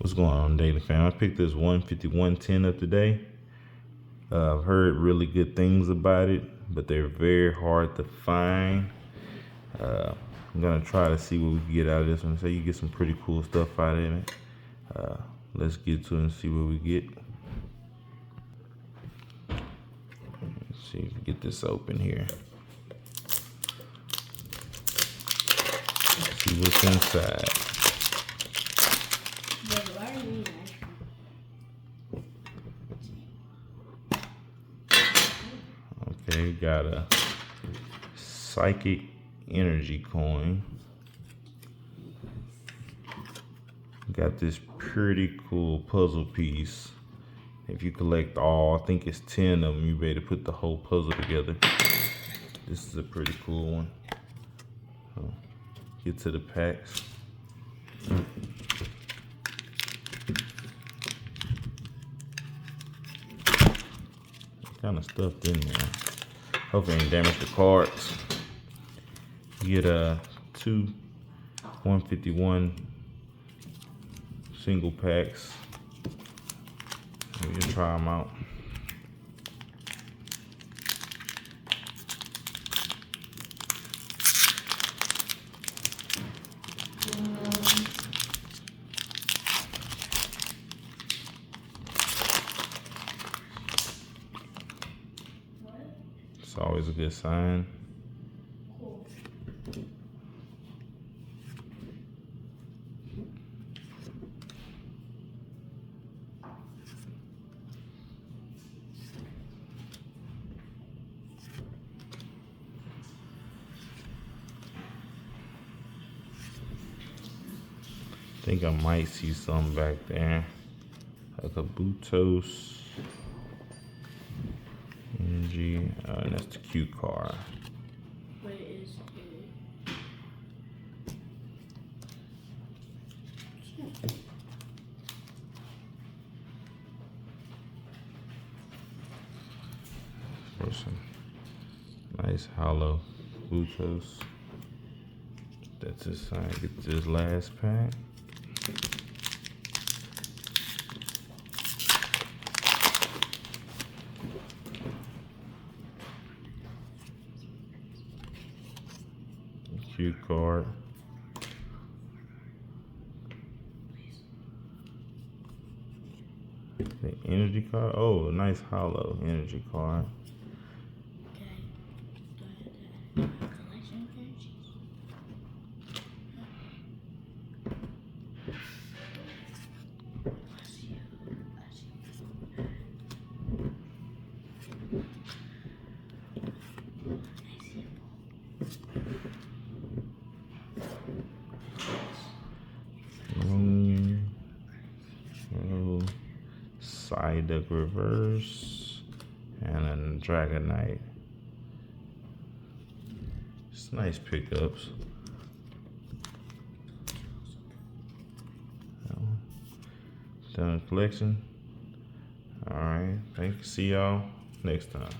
What's going on, Daily Fam? I picked this 15110 up today. I've heard really good things about it, but they're very hard to find. I'm gonna try to see what we can get out of this one. So you get some pretty cool stuff out of it. Let's get to it and see what we get. Let's see if we get this open here. See what's inside. Okay, got a psychic energy coin. Got this pretty cool puzzle piece. If you collect all, I think it's 10 of them, you be able to put the whole puzzle together. This is a pretty cool one. Get to the packs. Kind of stuffed in there. Hopefully it ain't damage the cards. You get two 151 single packs. Maybe try them out. It's always a good sign. I think I might see some back there. Like a Butos energy. And that's the cue card. What is it? For some nice hollow Butos. That's his sign. Get this last pack. Cute card. The energy card. Oh, a nice hollow energy card. Collection of energies. Psyduck reverse and a Dragonite. It's nice pickups. Done collection. All right, thank you. See y'all next time.